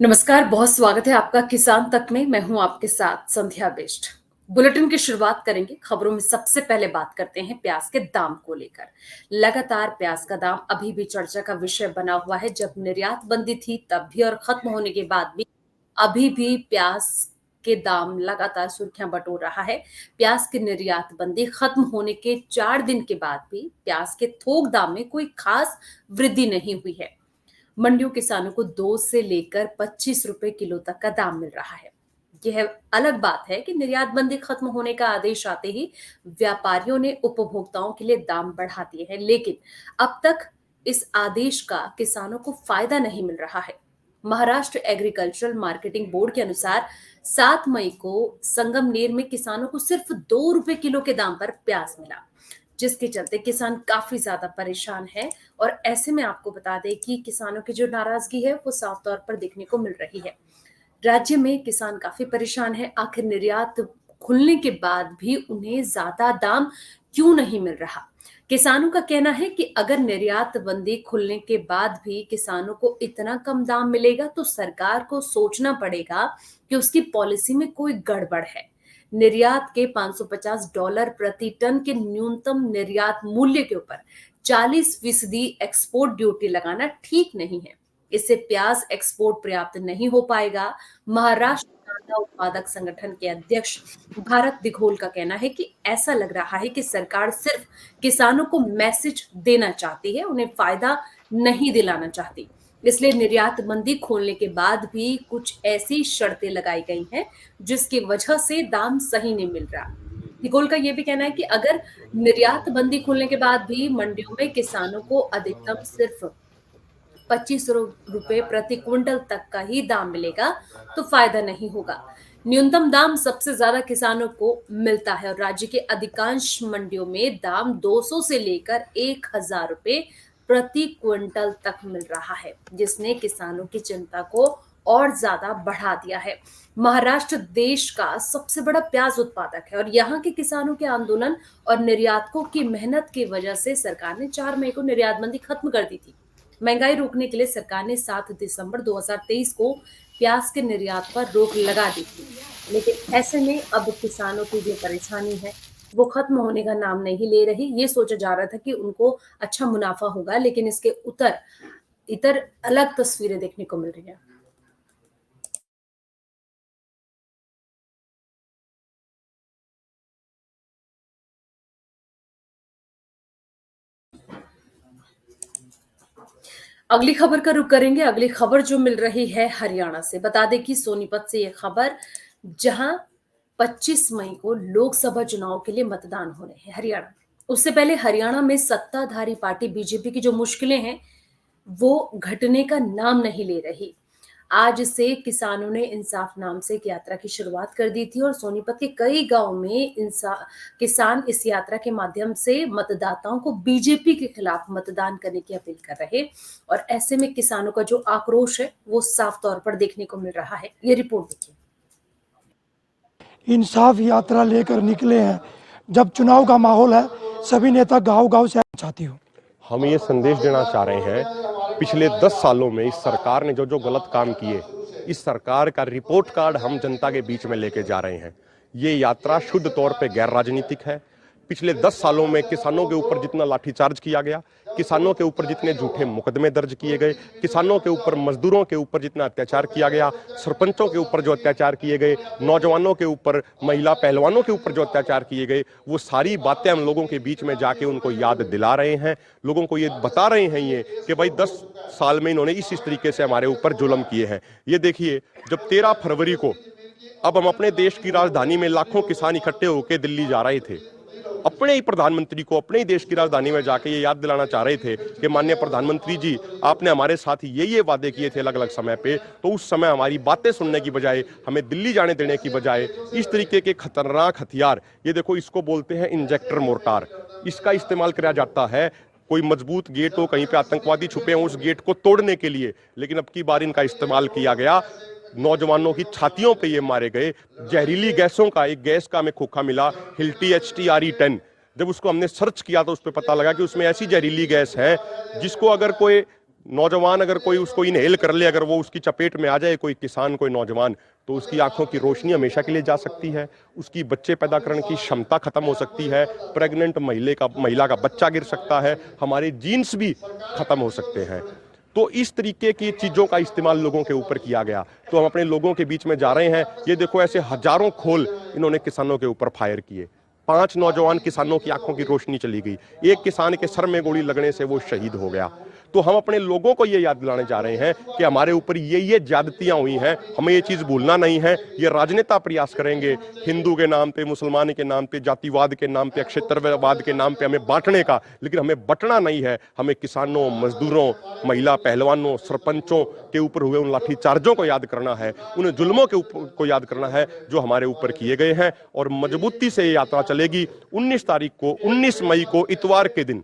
नमस्कार, बहुत स्वागत है आपका किसान तक में। मैं हूं आपके साथ संध्या बिष्ट। बुलेटिन की शुरुआत करेंगे। खबरों में सबसे पहले बात करते हैं प्याज के दाम को लेकर। लगातार प्याज का दाम अभी भी चर्चा का विषय बना हुआ है। जब निर्यात बंदी थी तब भी और खत्म होने के बाद भी अभी भी प्याज के दाम लगातार सुर्खियां बटोर रहा है। प्याज की निर्यात बंदी खत्म होने के 4 दिन के बाद भी प्याज के थोक दाम में कोई खास वृद्धि नहीं हुई है। मंडियों किसानों को 2 से लेकर 25 रुपए किलो तक का दाम मिल रहा है। यह अलग बात है कि निर्यात बंदी खत्म होने का आदेश आते ही व्यापारियों ने उपभोक्ताओं के लिए दाम बढ़ा दिए हैं, लेकिन अब तक इस आदेश का किसानों को फायदा नहीं मिल रहा है। महाराष्ट्र एग्रीकल्चरल मार्केटिंग बोर्ड के अनुसार 7 मई को संगमनेर में किसानों को सिर्फ 2 रुपए किलो के दाम पर प्याज मिला, जिसके चलते किसान काफी ज्यादा परेशान है। और ऐसे में आपको बता दें कि किसानों की जो नाराजगी है वो साफ तौर पर देखने को मिल रही है। राज्य में किसान काफी परेशान है। आखिर निर्यात खुलने के बाद भी उन्हें ज्यादा दाम क्यों नहीं मिल रहा? किसानों का कहना है कि अगर निर्यात बंदी खुलने के बाद भी किसानों को इतना कम दाम मिलेगा तो सरकार को सोचना पड़ेगा कि उसकी पॉलिसी में कोई गड़बड़ है। निर्यात के $550 प्रति टन के न्यूनतम निर्यात मूल्य के ऊपर 40% एक्सपोर्ट ड्यूटी लगाना ठीक नहीं है। इससे प्याज एक्सपोर्ट पर्याप्त नहीं हो पाएगा। महाराष्ट्र कांदा उत्पादक संगठन के अध्यक्ष भारत दिघोल का कहना है कि ऐसा लग रहा है कि सरकार सिर्फ किसानों को मैसेज देना चाहती है, उन्हें फायदा नहीं दिलाना चाहती। इसलिए निर्यात बंदी खोलने के बाद भी कुछ ऐसी शर्तें लगाई गई हैं जिसकी वजह से दाम सही नहीं मिल रहा। निकोल का ये भी कहना है कि अगर निर्यात बंदी खुलने के बाद भी मंडियों में किसानों को अधिकतम सिर्फ 25 रुपए प्रति क्विंटल तक का ही दाम मिलेगा तो फायदा नहीं होगा। न्यूनतम दाम सबसे ज्यादा किसानों को मिलता है और राज्य के अधिकांश मंडियों में दाम 200 से लेकर 1000 रुपए प्रति क्विंटल तक मिल रहा है, जिसने किसानों की चिंता को और ज्यादा बढ़ा दिया है। महाराष्ट्र देश का सबसे बड़ा प्याज उत्पादक है और यहाँ के किसानों के आंदोलन और निर्यातकों की मेहनत की वजह से सरकार ने 4 मई को निर्यात बंदी खत्म कर दी थी। महंगाई रोकने के लिए सरकार ने 7 दिसंबर 2023 को प्याज के निर्यात पर रोक लगा दी थी, लेकिन ऐसे में अब किसानों की जो परेशानी है वो खत्म होने का नाम नहीं ले रही। ये सोचा जा रहा था कि उनको अच्छा मुनाफा होगा, लेकिन इसके इतर अलग तस्वीरें देखने को मिल रही हैं। अगली खबर का रुख करेंगे। अगली खबर जो मिल रही है हरियाणा से। बता दें कि सोनीपत से ये खबर, जहां 25 मई को लोकसभा चुनाव के लिए मतदान होने हैं हरियाणा में। उससे पहले हरियाणा में सत्ताधारी पार्टी बीजेपी की जो मुश्किलें हैं वो घटने का नाम नहीं ले रही। आज से किसानों ने इंसाफ नाम से एक यात्रा की शुरुआत कर दी थी और सोनीपत के कई गांव में किसान इस यात्रा के माध्यम से मतदाताओं को बीजेपी के खिलाफ मतदान करने की अपील कर रहे। और ऐसे में किसानों का जो आक्रोश है वो साफ तौर पर देखने को मिल रहा है। ये रिपोर्ट देखिए। इंसाफ यात्रा लेकर निकले हैं। जब चुनाव का माहौल है, सभी नेता गांव-गांव से चाहती हूँ। हम ये संदेश देना चाह रहे हैं, पिछले 10 सालों में इस सरकार ने जो जो गलत काम किए, इस सरकार का रिपोर्ट कार्ड हम जनता के बीच में लेके जा रहे हैं। ये यात्रा शुद्ध तौर पे गैर राजनीतिक है। पिछले 10 सालों में किसानों के ऊपर जितना लाठीचार्ज किया गया, किसानों के ऊपर जितने झूठे मुकदमे दर्ज किए गए, किसानों के ऊपर, मजदूरों के ऊपर जितना अत्याचार किया गया, सरपंचों के ऊपर जो अत्याचार किए गए, नौजवानों के ऊपर, महिला पहलवानों के ऊपर जो अत्याचार किए गए, वो सारी बातें हम लोगों के बीच में जाके उनको याद दिला रहे हैं। लोगों को ये बता रहे हैं ये कि भाई 10 साल में इन्होंने इस तरीके से हमारे ऊपर जुल्म किए हैं। ये देखिए, जब 13 फरवरी को अब हम अपने देश की राजधानी में लाखों किसान इकट्ठे होकर दिल्ली जा रहे थे, अपने ही प्रधानमंत्री को अपने ही देश की राजधानी में जाके ये याद दिलाना चाह रहे थे कि माननीय प्रधानमंत्री जी, आपने हमारे साथ ये वादे किए थे अलग अलग समय पे, तो उस समय हमारी बातें सुनने की बजाय, हमें दिल्ली जाने देने की बजाय इस तरीके के खतरनाक हथियार, ये देखो इसको बोलते हैं इंजेक्टर मोर्टार, इसका इस्तेमाल किया जाता है कोई मजबूत गेट हो, कहीं पे आतंकवादी छुपे हों, उस गेट को तोड़ने के लिए। लेकिन अब की बार इनका इस्तेमाल किया गया, नौजवानों की छातियों पे ये मारे गए। जहरीली गैसों का, एक गैस का हमें खोखा मिला, हिल्टी HTRE10। जब उसको हमने सर्च किया तो उस पर पता लगा कि उसमें ऐसी जहरीली गैस है जिसको अगर कोई नौजवान अगर कोई उसको इनहेल कर ले, अगर वो उसकी चपेट में आ जाए, कोई किसान, कोई नौजवान, तो उसकी आंखों की रोशनी हमेशा के लिए जा सकती है, उसकी बच्चे पैदा करने की क्षमता खत्म हो सकती है, प्रेग्नेंट महिला का बच्चा गिर सकता है, हमारे जीन्स भी खत्म हो सकते हैं। तो इस तरीके की चीजों का इस्तेमाल लोगों के ऊपर किया गया। तो हम अपने लोगों के बीच में जा रहे हैं, ये देखो ऐसे हजारों खोल इन्होंने किसानों के ऊपर फायर किए। 5 नौजवान किसानों की आंखों की रोशनी चली गई, एक किसान के सर में गोली लगने से वो शहीद हो गया। तो हम अपने लोगों को ये याद दिलाने जा रहे हैं कि हमारे ऊपर ये ज्यादतियां हुई हैं, हमें ये चीज भूलना नहीं है। ये राजनेता प्रयास करेंगे हिंदू के नाम पे, मुसलमान के नाम पे, जातिवाद के नाम पे, क्षेत्रवाद के नाम पे हमें बांटने का, लेकिन हमें बंटना नहीं है। हमें किसानों, मजदूरों, महिला पहलवानों, सरपंचों के ऊपर हुए उन लाठीचार्जों को याद करना है, उन जुल्मों के ऊपर को याद करना है जो हमारे ऊपर किए गए हैं। और मजबूती से ये यात्रा चलेगी। 19 मई को इतवार के दिन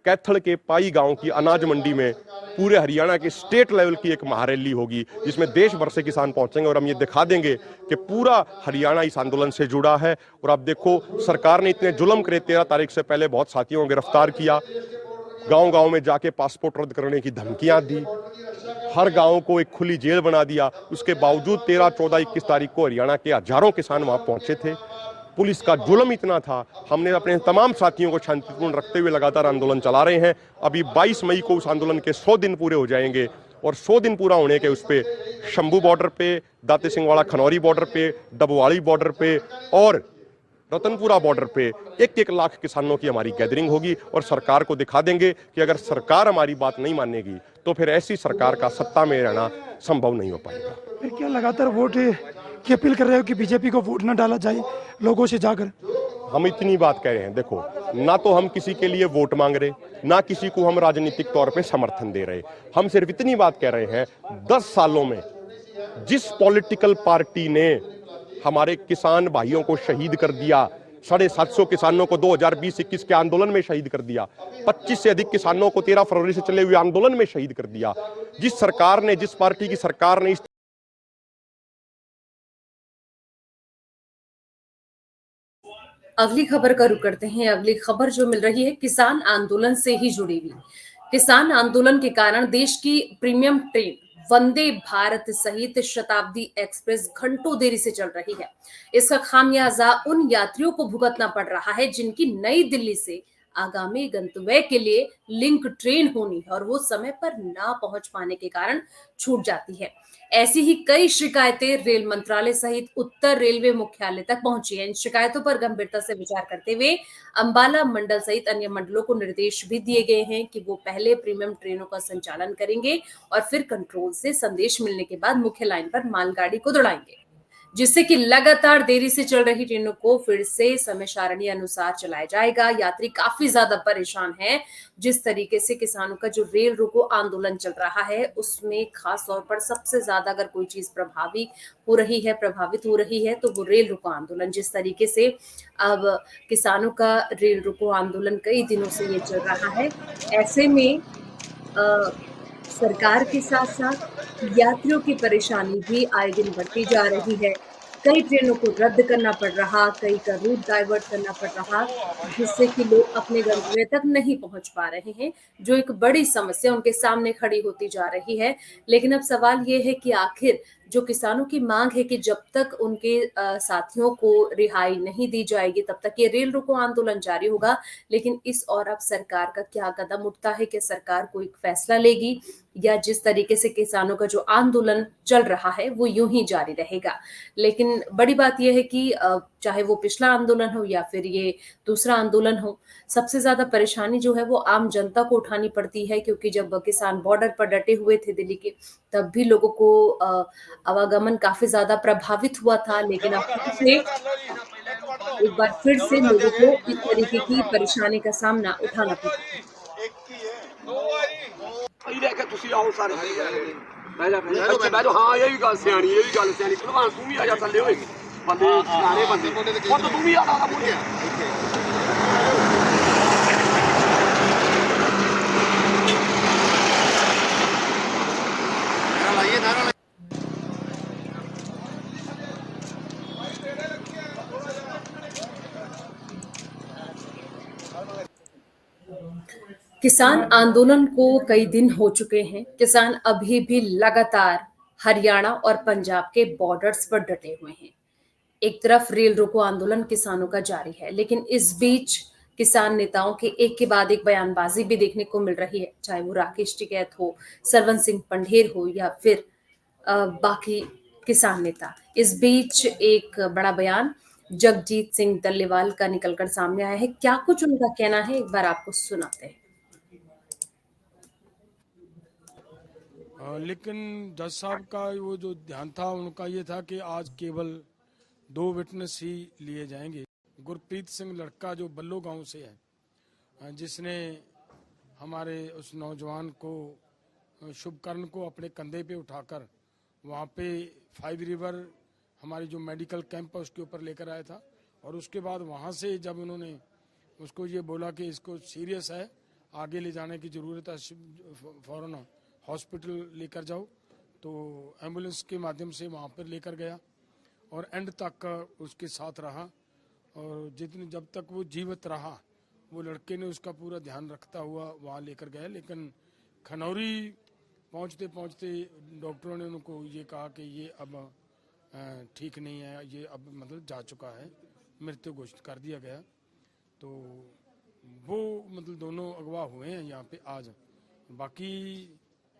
कैथल के पाई गांव की अनाज मंडी में पूरे हरियाणा के स्टेट लेवल की एक महारैली होगी, जिसमें देश भर से किसान पहुंचेंगे और हम ये दिखा देंगे कि पूरा हरियाणा इस आंदोलन से जुड़ा है। और अब देखो, सरकार ने इतने जुल्म करे, 13 तारीख से पहले बहुत साथियों को गिरफ्तार किया, गांव-गांव में जाके पासपोर्ट रद्द करने की धमकियां दी, हर गांव को एक खुली जेल बना दिया। उसके बावजूद 13, 14, 21 तारीख को हरियाणा के हजारों किसान वहां पहुंचे थे। पुलिस का जुल्म इतना था, हमने अपने तमाम साथियों को शांतिपूर्ण रखते हुए लगातार आंदोलन चला रहे हैं। अभी 22 मई को उस आंदोलन के 100 दिन पूरे हो जाएंगे और 100 दिन पूरा होने के उस पे शंभू बॉर्डर पे, दाते सिंहवाड़ा खनौरी बॉर्डर पे, डबवाड़ी बॉर्डर पे और रतनपुरा बॉर्डर पे 1-1 लाख किसानों की हमारी गैदरिंग होगी और सरकार को दिखा देंगे कि अगर सरकार हमारी बात नहीं मानेगी तो फिर ऐसी सरकार का सत्ता में रहना संभव नहीं हो पाएगा। फिर क्या लगातार वोट की अपील कर रहे हो कि बीजेपी को वोट न डाला जाए लोगों से जाकर? हम इतनी बात कह रहे हैं, देखो, ना तो हम किसी के लिए वोट मांग रहे, ना किसी को हम राजनीतिक तौर पे समर्थन दे रहे। हम सिर्फ इतनी बात कह रहे हैं, 10 सालों में जिस पॉलिटिकल पार्टी ने हमारे किसान भाइयों को शहीद कर दिया, 750 किसानों को 2020-21 के आंदोलन में शहीद कर दिया, 25 से अधिक किसानों को 13 फरवरी से चले हुए आंदोलन में शहीद कर दिया, जिस सरकार ने, जिस पार्टी की सरकार ने इस अगली खबर का रुख करते हैं। अगली खबर जो मिल रही है किसान आंदोलन से ही जुड़ी हुई। किसान आंदोलन के कारण देश की प्रीमियम ट्रेन वंदे भारत सहित शताब्दी एक्सप्रेस घंटों देरी से चल रही है। इसका खामियाजा उन यात्रियों को भुगतना पड़ रहा है जिनकी नई दिल्ली से आगामी गंतव्य के लिए लिंक ट्रेन होनी है और वो समय पर ना पहुंच पाने के कारण छूट जाती है। ऐसी ही कई शिकायतें रेल मंत्रालय सहित उत्तर रेलवे मुख्यालय तक पहुंची है। इन शिकायतों पर गंभीरता से विचार करते हुए अंबाला मंडल सहित अन्य मंडलों को निर्देश भी दिए गए हैं कि वो पहले प्रीमियम ट्रेनों का संचालन करेंगे और फिर कंट्रोल से संदेश मिलने के बाद मुख्य लाइन पर मालगाड़ी को दौड़ाएंगे, जिससे कि लगातार देरी से चल रही ट्रेनों को फिर से समय सारणी अनुसार चलाया जाएगा। यात्री काफी ज्यादा परेशान हैं। जिस तरीके से किसानों का जो रेल रोको आंदोलन चल रहा है, उसमें खास तौर पर सबसे ज्यादा अगर कोई चीज प्रभावित हो रही है तो वो रेल रोको आंदोलन। जिस तरीके से अब किसानों का रेल रोको आंदोलन कई दिनों से ये चल रहा है, ऐसे में सरकार के साथ साथ यात्रियों की परेशानी भी आए दिन बढ़ती जा रही है। कई ट्रेनों को रद्द करना पड़ रहा, कई का रूट डाइवर्ट करना पड़ रहा, जिससे कि लोग अपने गंतव्य तक नहीं पहुंच पा रहे हैं, जो एक बड़ी समस्या उनके सामने खड़ी होती जा रही है। लेकिन अब सवाल ये है कि आखिर जो किसानों की मांग है कि जब तक उनके साथियों को रिहाई नहीं दी जाएगी तब तक ये रेल रोको आंदोलन जारी होगा। लेकिन इस ओर अब सरकार का क्या कदम उठता है कि सरकार कोई फैसला लेगी या जिस तरीके से किसानों का जो आंदोलन चल रहा है वो यूं ही जारी रहेगा। लेकिन बड़ी बात यह है कि चाहे वो पिछला आंदोलन हो या फिर ये दूसरा आंदोलन हो, सबसे ज्यादा परेशानी जो है वो आम जनता को उठानी पड़ती है, क्योंकि जब किसान बॉर्डर पर डटे हुए थे दिल्ली के, तब भी लोगों को आवागमन काफी ज्यादा प्रभावित हुआ था। लेकिन अब एक बार फिर से लोगों को इस तरीके की परेशानी का सामना उठाना पड़ा। ਤੁਸੀਂ ਆਓ ਸਾਰੇ ਬਹਿ ਜਾ ਅੱਛਾ ਬਹਿ ਜਾ ਹਾਂ ਇਹ ਵੀ ਗੱਲ ਸਿਆਣੀ ਭਲਵਾਨ ਤੂੰ ਵੀ ਆ ਜਾ ਥੱਲੇ ਹੋਏ ਬੰਦੇ ਸਾਰੇ ਬੰਦੇ ਉਹ ਤੂੰ ਵੀ ਆ ਜਾ ਮੁੰਡੇ ਲਾਈਏ ਨਾਰਾ किसान आंदोलन को कई दिन हो चुके हैं। किसान अभी भी लगातार हरियाणा और पंजाब के बॉर्डर्स पर डटे हुए हैं। एक तरफ रेल रोको आंदोलन किसानों का जारी है, लेकिन इस बीच किसान नेताओं के एक के बाद एक बयानबाजी भी देखने को मिल रही है, चाहे वो राकेश टिकैत हो, सरवन सिंह पंढेर हो या फिर बाकी किसान नेता। इस बीच एक बड़ा बयान जगजीत सिंह डल्लेवाल का निकलकर सामने आया है। क्या कुछ उनका कहना है, एक बार आपको सुनाते हैं। लेकिन जज साहब का वो जो ध्यान था उनका ये था कि आज केवल 2 विटनेस ही लिए जाएंगे। गुरप्रीत सिंह लड़का जो बल्लो गांव से है, जिसने हमारे उस नौजवान को शुभकर्ण को अपने कंधे पे उठाकर वहाँ पे 5 रिवर हमारी जो मेडिकल कैंप है उसके ऊपर लेकर आया था, और उसके बाद वहाँ से जब उन्होंने उसको ये बोला कि इसको सीरियस है, आगे ले जाने की ज़रूरत है, फौरन हॉस्पिटल लेकर जाओ, तो एम्बुलेंस के माध्यम से वहाँ पर लेकर गया और एंड तक उसके साथ रहा। और जब तक वो जीवित रहा वो लड़के ने उसका पूरा ध्यान रखता हुआ वहाँ लेकर गया। लेकिन खनौरी पहुँचते पहुँचते डॉक्टरों ने उनको ये कहा कि ये अब ठीक नहीं है, ये अब मतलब जा चुका है, मृत्यु घोषित कर दिया गया। तो वो मतलब दोनों अगवा हुए हैं यहाँ पे आज। बाकी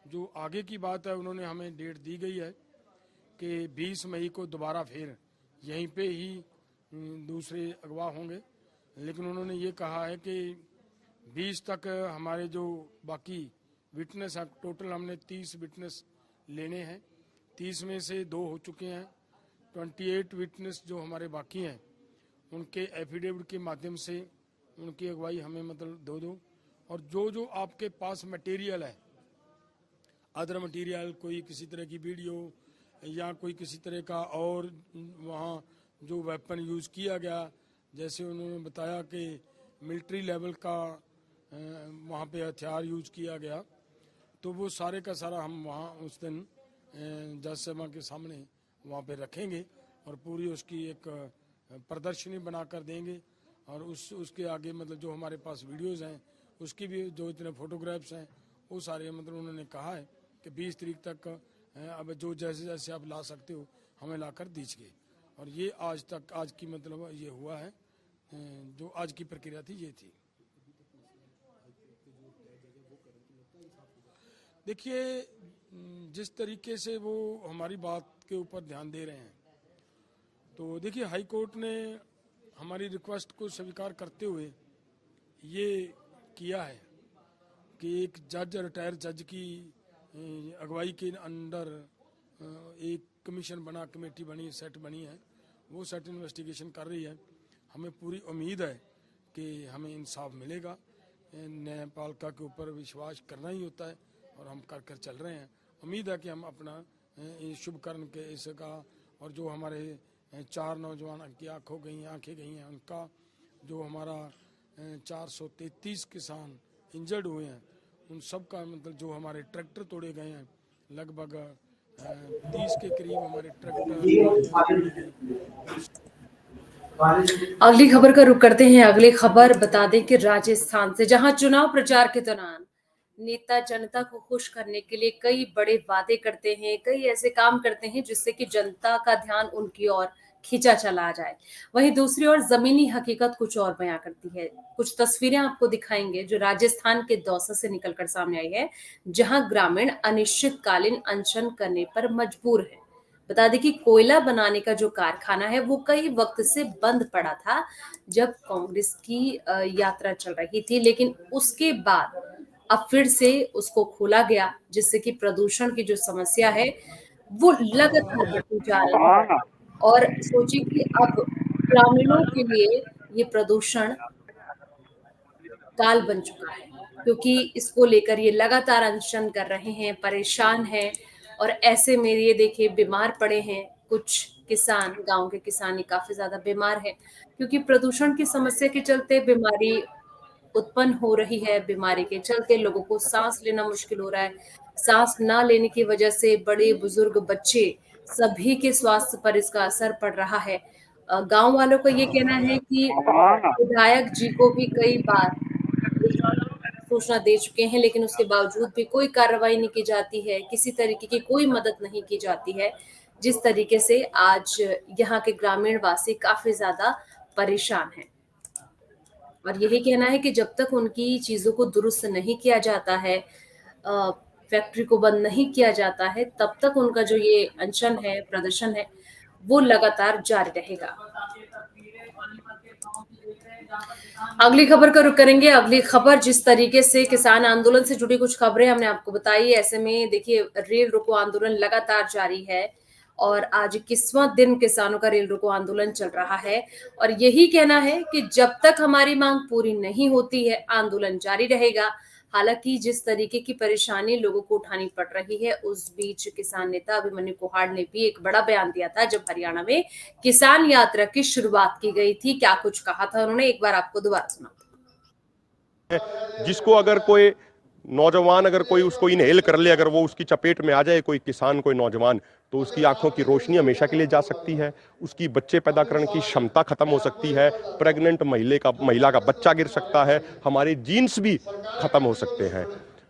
जो आगे की बात है उन्होंने हमें डेट दी गई है कि 20 मई को दोबारा फिर यहीं पे ही दूसरे अगवा होंगे। लेकिन उन्होंने ये कहा है कि 20 तक हमारे जो बाकी विटनेस है, टोटल हमने 30 विटनेस लेने हैं, 30 में से 2 हो चुके हैं। 28 विटनेस जो हमारे बाकी हैं उनके एफिडेविट के माध्यम से उनकी अगवाई हमें मतलब दो। और जो आपके पास मटेरियल है, अदर मटेरियल, कोई किसी तरह की वीडियो या कोई किसी तरह का और वहाँ जो वेपन यूज़ किया गया, जैसे उन्होंने बताया कि मिलिट्री लेवल का वहाँ पे हथियार यूज़ किया गया, तो वो सारे का सारा हम वहाँ उस दिन जज साहब के सामने वहाँ पे रखेंगे और पूरी उसकी एक प्रदर्शनी बना कर देंगे। और उसके आगे मतलब जो हमारे पास वीडियोज़ हैं उसकी भी जो इतने फोटोग्राफ्स हैं वो सारे मतलब उन्होंने कहा है कि 20 तारीख तक अब जो जैसे जैसे आप ला सकते हो हमें ला कर दीजिए। और ये आज की मतलब ये हुआ है, जो आज की प्रक्रिया थी ये थी। देखिए जिस तरीके से वो हमारी बात के ऊपर ध्यान दे रहे हैं, तो देखिए हाई कोर्ट ने हमारी रिक्वेस्ट को स्वीकार करते हुए ये किया है कि एक रिटायर जज की अगुवाई के अंडर एक कमीशन बना, कमेटी बनी, सेट बनी है, वो सेट इन्वेस्टिगेशन कर रही है। हमें पूरी उम्मीद है कि हमें इंसाफ मिलेगा। न्यायपालिका के ऊपर विश्वास करना ही होता है और हम कर चल रहे हैं। उम्मीद है कि हम अपना शुभकर्ण के इसका, और जो हमारे 4 नौजवान की आंखें गई हैं उनका, जो हमारा 433 किसान इंजर्ड हुए हैं उन सब का मतलब, जो हमारे ट्रैक्टर तोड़े गए हैं लगभग 30 के करीब हमारे ट्रैक्टर। अगली खबर का रुख करते हैं। अगली खबर बता दें कि राजस्थान से, जहां चुनाव प्रचार के दौरान नेता जनता को खुश करने के लिए कई बड़े वादे करते हैं, कई ऐसे काम करते हैं जिससे कि जनता का ध्यान उनकी ओर खींचा चला जाए। वहीं दूसरी ओर जमीनी हकीकत कुछ और बयां करती है। कुछ तस्वीरें आपको दिखाएंगे जो राजस्थान के दौसा से निकलकर सामने आई है, जहां ग्रामीण अनिश्चितकालीन अनशन करने पर मजबूर है। बता दें कि कोयला बनाने का जो कारखाना है वो कई वक्त से बंद पड़ा था जब कांग्रेस की यात्रा चल रही थी, लेकिन उसके बाद अब फिर से उसको खोला गया, जिससे कि प्रदूषण की जो समस्या है वो लगातार बढ़ती जा रही है। और सोचिए कि अब ग्रामीणों के लिए ये प्रदूषण काल बन चुका है, क्योंकि इसको लेकर ये लगातार अनशन कर रहे हैं, परेशान हैं। और ऐसे में ये देखिए बीमार पड़े हैं कुछ किसान, गांव के किसान ही काफी ज्यादा बीमार है, क्योंकि प्रदूषण की समस्या के चलते बीमारी उत्पन्न हो रही है। बीमारी के चलते लोगों को सांस लेना मुश्किल हो रहा है। सांस ना लेने की वजह से बड़े बुजुर्ग बच्चे सभी के स्वास्थ्य पर इसका असर पड़ रहा है। गांव वालों का ये कहना है कि विधायक जी को भी कई बार घोषणा दे चुके हैं, लेकिन उसके बावजूद भी कोई कार्रवाई नहीं की जाती है, किसी तरीके की कोई मदद नहीं की जाती है। जिस तरीके से आज यहाँ के ग्रामीण वासी काफी ज्यादा परेशान हैं और यही कहना है कि जब तक उनकी चीजों को दुरुस्त नहीं किया जाता है, फैक्ट्री को बंद नहीं किया जाता है, तब तक उनका जो ये अनशन है, प्रदर्शन है, वो लगातार जारी रहेगा। अगली खबर का रुख करेंगे। अगली खबर, जिस तरीके से किसान आंदोलन से जुड़ी कुछ खबरें हमने आपको बताई, ऐसे में देखिए रेल रोको आंदोलन लगातार जारी है और आज 21वां दिन किसानों का रेल रोको आंदोलन चल रहा है और यही कहना है कि जब तक हमारी मांग पूरी नहीं होती है, आंदोलन जारी रहेगा। हालांकि जिस तरीके की परेशानी लोगों को उठानी पड़ रही है, उस बीच किसान नेता अभिमन्यु कुहाड़ ने भी एक बड़ा बयान दिया था जब हरियाणा में किसान यात्रा की शुरुआत की गई थी। क्या कुछ कहा था उन्होंने, एक बार आपको दोबारा सुना। जिसको अगर कोई नौजवान अगर कोई उसको इनहेल कर ले, अगर वो उसकी चपेट में आ जाए, कोई किसान कोई नौजवान, तो उसकी आंखों की रोशनी हमेशा के लिए जा सकती है, उसकी बच्चे पैदा करने की क्षमता खत्म हो सकती है, प्रेग्नेंट महिला का बच्चा गिर सकता है, हमारे जीन्स भी खत्म हो सकते हैं।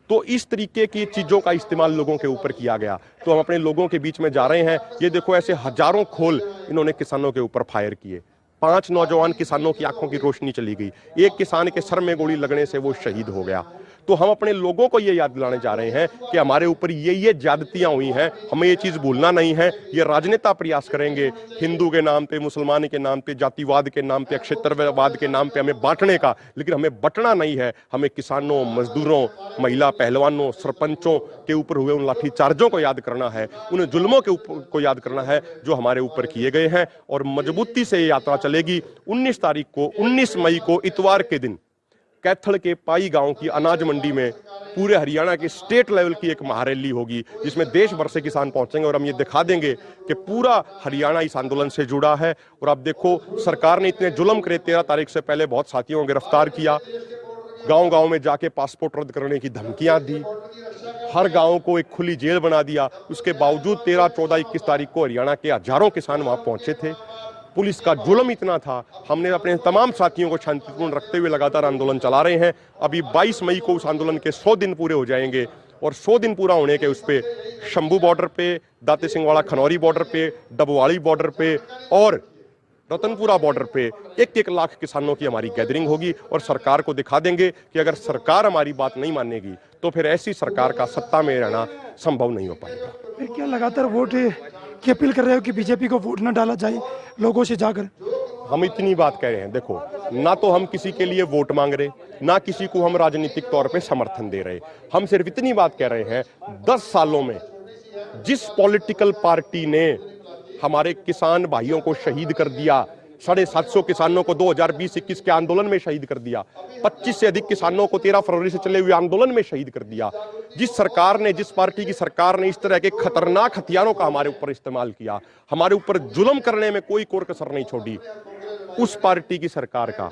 तो इस तरीके की चीजों का इस्तेमाल लोगों के ऊपर किया गया। तो हम अपने लोगों के बीच में जा रहे हैं। ये देखो, ऐसे हजारों खोल इन्होंने किसानों के ऊपर फायर किए। 5 नौजवान किसानों की आंखों की रोशनी चली गई। एक किसान के सर में गोली लगने से वो शहीद हो गया। तो हम अपने लोगों को ये याद दिलाने जा रहे हैं कि हमारे ऊपर ये ज्यादतियां हुई हैं, हमें ये चीज भूलना नहीं है। ये राजनेता प्रयास करेंगे हिंदू के नाम पे, मुसलमान के नाम पे, जातिवाद के नाम पे, क्षेत्रवाद के नाम पे हमें बांटने का, लेकिन हमें बंटना नहीं है। हमें किसानों, मजदूरों, महिला पहलवानों, सरपंचों के ऊपर हुए उन लाठीचार्जों को याद करना है, उन जुल्मों के ऊपर को याद करना है जो हमारे ऊपर किए गए हैं। और मजबूती से ये यात्रा चलेगी। 19 मई को इतवार के दिन कैथल के पाई गांव की अनाज मंडी में पूरे हरियाणा की स्टेट लेवल की एक महारैली होगी, जिसमें देश भर से किसान पहुंचेंगे और हम ये दिखा देंगे कि पूरा हरियाणा इस आंदोलन से जुड़ा है। और आप देखो, सरकार ने इतने जुल्म करे, 13 तारीख से पहले बहुत साथियों को गिरफ्तार किया, गांव-गांव में जाके पासपोर्ट रद्द करने की धमकियां दी, हर गांव को एक खुली जेल बना दिया। उसके बावजूद 13, 14, 21 तारीख को हरियाणा के हजारों किसान वहां पहुंचे थे। पुलिस का जुल्म इतना था, हमने अपने तमाम साथियों को शांतिपूर्ण रखते हुए लगातार आंदोलन चला रहे हैं। अभी 22 मई को उस आंदोलन के 100 दिन पूरे हो जाएंगे और 100 दिन पूरा होने के उस पे शंभू बॉर्डर पे, दाते सिंहवाड़ा खनौरी बॉर्डर पे, डबवाड़ी बॉर्डर पे और रतनपुरा बॉर्डर पे 1-1 लाख किसानों की हमारी गैदरिंग होगी और सरकार को दिखा देंगे कि अगर सरकार हमारी बात नहीं मानेगी तो फिर ऐसी सरकार का सत्ता में रहना संभव नहीं हो पाएगा। फिर क्या लगातार वोट की अपील कर रहे हो कि बीजेपी को वोट न डाला जाए लोगों से जाकर? हम इतनी बात कह रहे हैं, देखो, ना तो हम किसी के लिए वोट मांग रहे, ना किसी को हम राजनीतिक तौर पे समर्थन दे रहे। हम सिर्फ इतनी बात कह रहे हैं, 10 सालों में जिस पॉलिटिकल पार्टी ने हमारे किसान भाइयों को शहीद कर दिया, 750 किसानों को 2020-21 के आंदोलन में शहीद कर दिया, 25 से अधिक किसानों को 13 फरवरी से चले हुए आंदोलन में शहीद कर दिया, जिस सरकार ने, जिस पार्टी की सरकार ने इस तरह के खतरनाक हथियारों का हमारे ऊपर इस्तेमाल किया, हमारे ऊपर जुल्म करने में कोई कोर कसर नहीं छोड़ी, उस पार्टी की सरकार का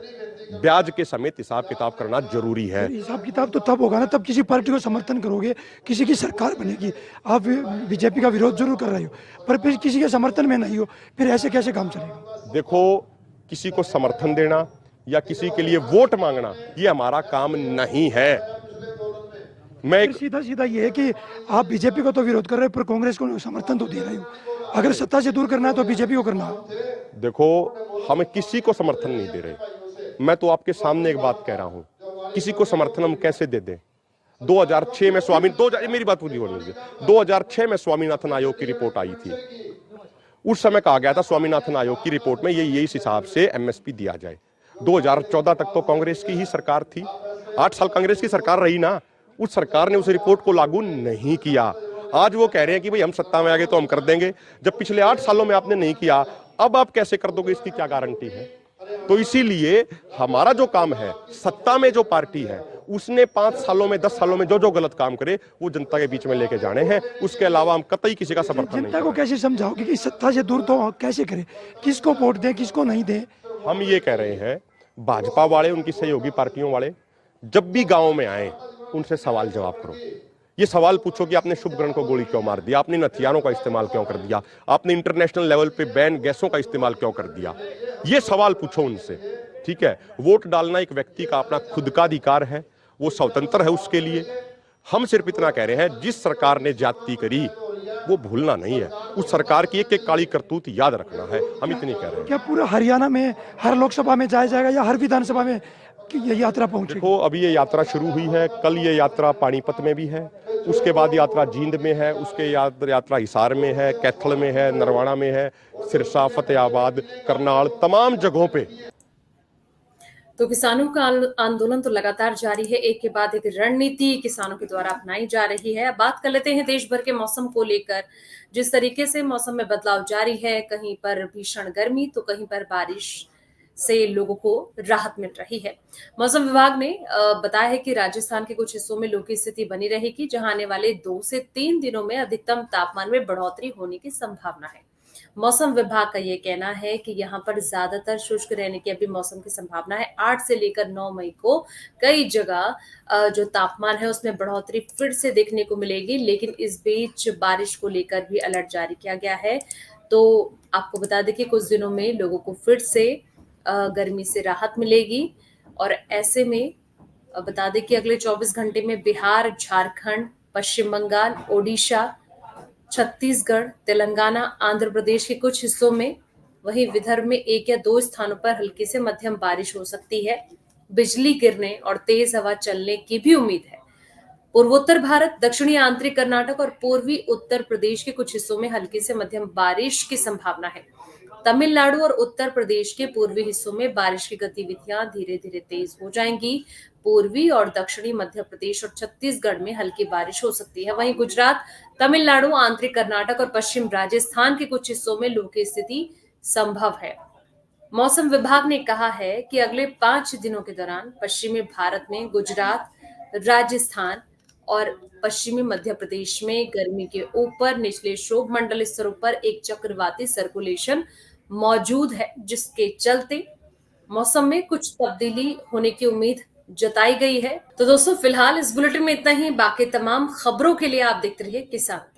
ब्याज के समेत हिसाब किताब करना जरूरी है। हिसाब किताब तो तब होगा ना, तब किसी पार्टी को समर्थन करोगे, किसी की सरकार बनेगी। आप बीजेपी का विरोध जरूर कर रहे हो, पर फिर किसी के समर्थन में नहीं हो, फिर ऐसे कैसे काम चलेगा? देखो, किसी को समर्थन देना या किसी के लिए वोट मांगना ये हमारा काम नहीं है। मैं सीधा ये है कि आप बीजेपी को तो विरोध कर रहे हो, पर कांग्रेस को समर्थन तो दे रहे हो। अगर सत्ता से दूर करना है तो बीजेपी को करना है। देखो, हम किसी को समर्थन नहीं दे रहे। मैं तो आपके सामने एक बात कह रहा हूं, किसी को समर्थन हम कैसे दे दें? 2006 में मेरी बात पूरी होनी चाहिए। 2006 में स्वामीनाथन आयोग की रिपोर्ट आई थी। उस समय कहा गया था स्वामीनाथन आयोग की रिपोर्ट में ये इस हिसाब से एमएसपी दिया जाए। 2014 तक तो कांग्रेस की ही सरकार थी, 8 साल कांग्रेस की सरकार रही ना, उस सरकार ने उस रिपोर्ट को लागू नहीं किया। आज वो कह रहे हैं कि भाई हम सत्ता में आ गए तो हम कर देंगे। जब पिछले 8 सालों में आपने नहीं किया, अब आप कैसे कर दोगे, इसकी क्या गारंटी है? तो इसीलिए हमारा जो काम है, सत्ता में जो पार्टी है उसने 5 सालों में, 10 सालों में जो गलत काम करे वो जनता के बीच में लेके जाने हैं। उसके अलावा हम कतई किसी का समर्थन नहीं। जनता को कैसे समझाओगे कि सत्ता से दूर तो कैसे करें, किसको वोट दें, किसको नहीं दें? हम ये कह रहे हैं, भाजपा वाले, उनकी सहयोगी पार्टियों वाले जब भी गांव में आए उनसे सवाल जवाब करो। ये सवाल पूछो कि आपने शुभकरण को गोली क्यों मार दिया, आपने हथियारों का इस्तेमाल क्यों कर दिया, आपने इंटरनेशनल लेवल पे बैन गैसों का इस्तेमाल क्यों कर दिया। ये सवाल पूछो उनसे, ठीक है? वोट डालना एक व्यक्ति का अपना खुद का अधिकार है वो स्वतंत्र है उसके लिए। हम सिर्फ इतना कह रहे हैं, जिस सरकार ने ज्यादती करी वो भूलना नहीं है, उस सरकार की एक एक काली करतूत याद रखना है, हम इतनी कह रहे हैं। क्या पूरा हरियाणा में हर लोकसभा में जाया जाएगा या हर विधानसभा में कि ये यात्रा पहुंचेगी? देखो, अभी ये यात्रा शुरू हुई है, कल ये यात्रा पानीपत में भी है, उसके बाद यात्रा जींद में है, उसके यात्रा हिसार में है, कैथल में है, नरवाना में है, सिरसा, फतेहाबाद, करनाल, तमाम जगहों पे। तो किसानों का आंदोलन तो लगातार जारी है, एक के बाद एक रणनीति किसानों के द्वारा अपनाई जा रही है। अब बात कर लेते हैं देश भर के मौसम को लेकर। जिस तरीके से मौसम में बदलाव जारी है, कहीं पर भीषण गर्मी तो कहीं पर बारिश से लोगों को राहत मिल रही है। मौसम विभाग ने बताया है कि राजस्थान के कुछ हिस्सों में लू की स्थिति बनी रहेगी, जहां आने वाले 2 से 3 दिनों में अधिकतम तापमान में बढ़ोतरी होने की संभावना है। मौसम विभाग का ये कहना है कि यहाँ पर ज्यादातर शुष्क रहने की अभी मौसम की संभावना है। 8 से लेकर 9 मई को कई जगह जो तापमान है उसमें बढ़ोतरी फिर से देखने को मिलेगी, लेकिन इस बीच बारिश को लेकर भी अलर्ट जारी किया गया है। तो आपको बता दें कि कुछ दिनों में लोगों को फिर से गर्मी से राहत मिलेगी और ऐसे में बता दें कि अगले 24 घंटे में बिहार, झारखंड, पश्चिम बंगाल, ओडिशा, छत्तीसगढ़, तेलंगाना, आंध्र प्रदेश के कुछ हिस्सों में, वहीं विदर्भ में 1 या 2 स्थानों पर हल्की से मध्यम बारिश हो सकती है। बिजली गिरने और तेज हवा चलने की भी उम्मीद है। पूर्वोत्तर भारत, दक्षिणी आंतरिक कर्नाटक और पूर्वी उत्तर प्रदेश के कुछ हिस्सों में हल्की से मध्यम बारिश की संभावना है। तमिलनाडु और उत्तर प्रदेश के पूर्वी हिस्सों में बारिश की गतिविधियां धीरे धीरे तेज हो जाएंगी। पूर्वी और दक्षिणी मध्य प्रदेश और छत्तीसगढ़ में हल्की बारिश हो सकती है। वहीं गुजरात, तमिलनाडु, आंतरिक कर्नाटक और पश्चिम राजस्थान के कुछ हिस्सों में लू की स्थिति संभव है। मौसम विभाग ने कहा है कि अगले 5 दिनों के दौरान पश्चिमी भारत में गुजरात, राजस्थान और पश्चिमी मध्य प्रदेश में गर्मी के ऊपर निचले क्षोभ मंडल स्तरों पर एक चक्रवाती सर्कुलेशन मौजूद है, जिसके चलते मौसम में कुछ तब्दीली होने की उम्मीद जताई गई है। तो दोस्तों, फिलहाल इस बुलेटिन में इतना ही। बाकी तमाम खबरों के लिए आप देखते रहिए किसान।